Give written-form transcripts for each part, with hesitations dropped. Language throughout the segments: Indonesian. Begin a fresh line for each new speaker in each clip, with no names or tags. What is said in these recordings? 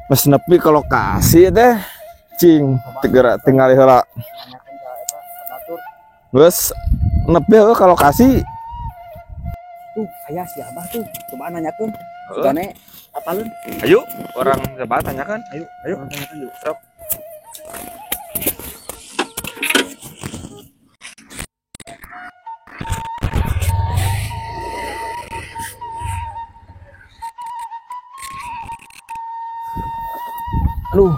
Mas nepi ke lokasi teh cing tinggal heula geus nepi ke lokasi
tuh aya si Abah tuh coba nanyakeun gane apaleun
ayo orang coba tanyakan ayo
tanyakan yuk
sok
aduh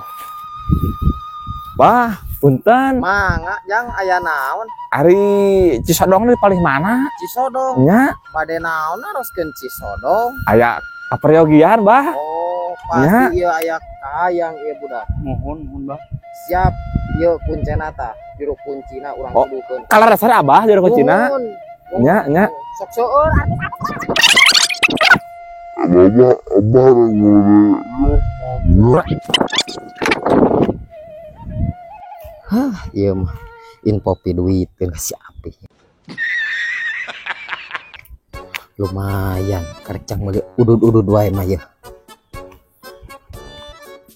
Bah, punten.
mangga jang aya naon
Ari Cisodong di paling mana?
Cisodong
Nya,
bade naon naroskeun Cisodong
aya kaperyogian, Bah.
oh pasti ieu aya kayang ieu budak
Mohon, Bah.
siap ieu kuncena tah juru kuncina urang
Oh.
kudukeun
Kalau dasar Abah jero kucina. Nya.
sok seueur iya mah info piduitkeun ka si Api lumayan kercang mah udud-udud wae mah ya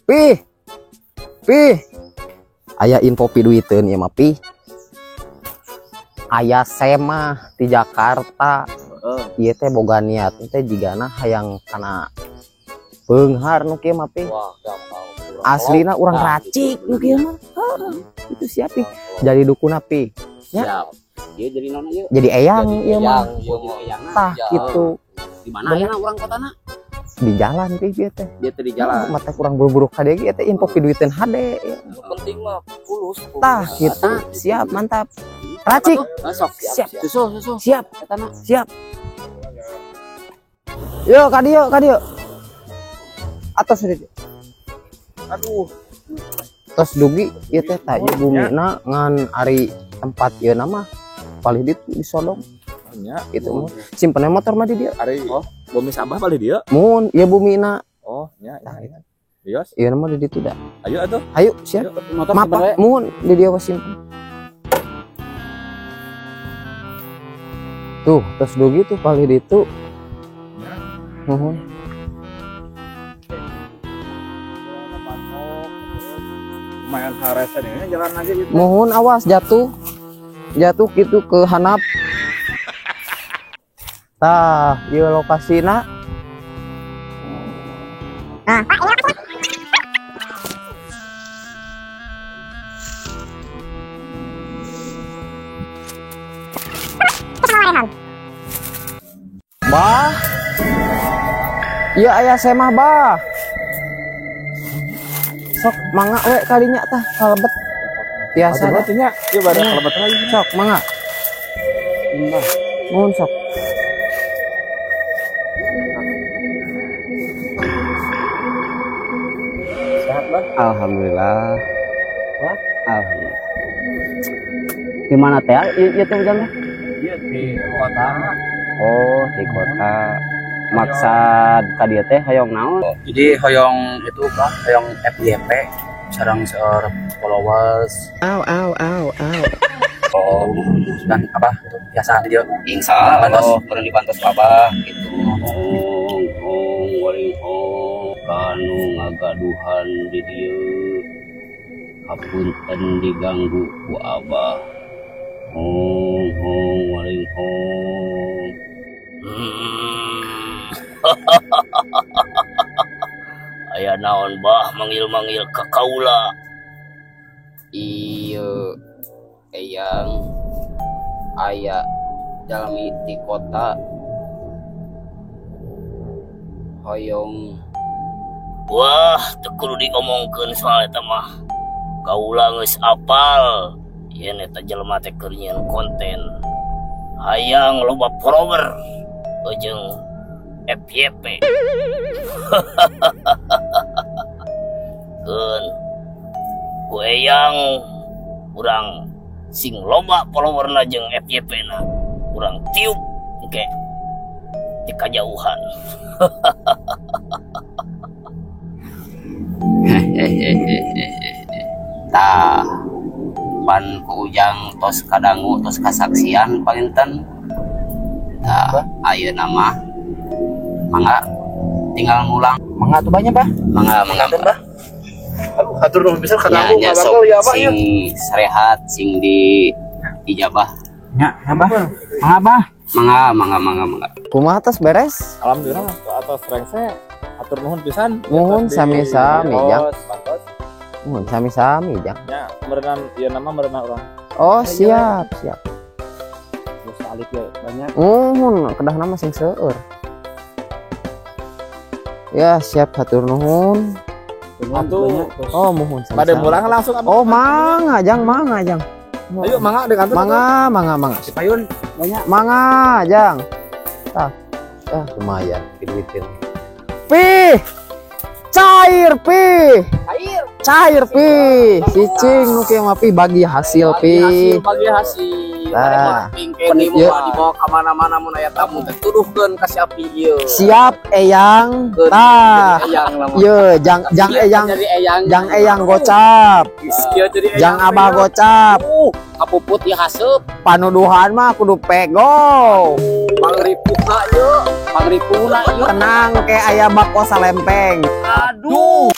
Pi aya info piduitkeun ieu mah Pi aya sema di Jakarta ieu teh boga niat teh jigana hayang kana beunghar nu kieu mah Pi aslina urang racik nu kieu mah itu siapa jadi dukun Pi ya
dia jadi nona ieu
jadi eyang ieu mah tah gitu
di mana ya urang kotana
di jalan Pi ieu teh
dia teh di jalan
mata kurang buru-buru kade ieu teh info piduiteun hade
penting mah fulus
tah gitu siap mantap racik
sok
siap
susu
siap
katana
siap yo kadio atas di
Aduh.
tos dugi ieu teh tah ieu bumina ngan ari tempat ieu nama palih di Sodong
Nya,
itu mah simpen motor mah di dia
Ari bumi Sabah balik dia.
mun ieu bumina
Oh, nya.
Nah,
Bios.
ieu mah di ditu dah
Ayo atuh.
ayo siap
motor
mapak mun di dia was simpen tuh tos dugi tuh palih ditu nuhun
Lumayan haresan ini jalan aja gitu.
mohon awas jatuh gitu ke hanap tah ieu lokasina bah ieu aya semah bah sok mangga we kalinya tah kalebet biasa dah.
Atuh nya, ieu bade kalebet lagi.
Sok mangga mohon sok
sehat bah
alhamdulillah
Wah.
alhamdulillah
di mana teh ieu teh hujan teh
Iya di kota.
oh di kota maksad ka dieu teh hoyong naon
jadi hoyong itu bah hoyong FYP sareng seueur followers oh dan apa biasa aja
insya
Allah pernah dibantu Abah gitu
waring kanu ngagaduhan di dieu hapunten diganggu ku Abah waring aya naon bah manggil-manggil ka kaula
iya eyang aya jalmi di kota hoyong
wah teu kudu diomongkeun soal eta mah kaula geus apal yen eta jelema teh keur nyieun konten hayang loba follower jeung FYP keun ku eyang urang sing loba followerna jeung FYP na urang tiup engke di kajauhan
tah pan ku ujang tos kadangu tos kasaksian panginten tah ayeuna mah mangga tinggal ngulang.
Mangga tuh banyak, Bah.
Mangga
Bah.
Atur nuhun pisan
ya nya sok sing serehat sing di ijabah.
Ya, Bah.
Mangga.
Kumaha tos beres?
Alhamdulillah atas strength atur nuhun pisan.
Nuhun sami-sami, Jang.
Pantos.
Nuhun sami-sami, Jang.
Ya, merenang ieu nama merenang urang.
Oh, siap.
Geus alif ya banyak.
Nuhun, kedah nama sing seueur. Ya, siap hatur nuhun.
Atuh.
Oh, mohon
Pada mulang langsung apa?
Oh, mangga, Jang.
Ayo mangga dengan kantor.
Mangga.
Payun banyak.
Mangga, Jang. Tah. Lumayan duitin. Pi. Cair, Pi. Cicing nu kieu mah Pi bagi hasil, Pi.
Bagi hasil.
Nah.
Pingkeun dibawa ka mana-mana mun aya tamu teh tuduhkeun ka si api ieu.
Siap, Eyang. Tah.
Eyang nama.
Ye, Jang Eyang.
Jadi eyang.
Jang Eyang gocap.
Kieu jadi eyang.
Jang Abah gocap.
Kapuput ieu haseup.
Panuduhan mah kudu pego.
Pangripuna ieu.
Tenang kayak ayah bako salempeng.
Aduh.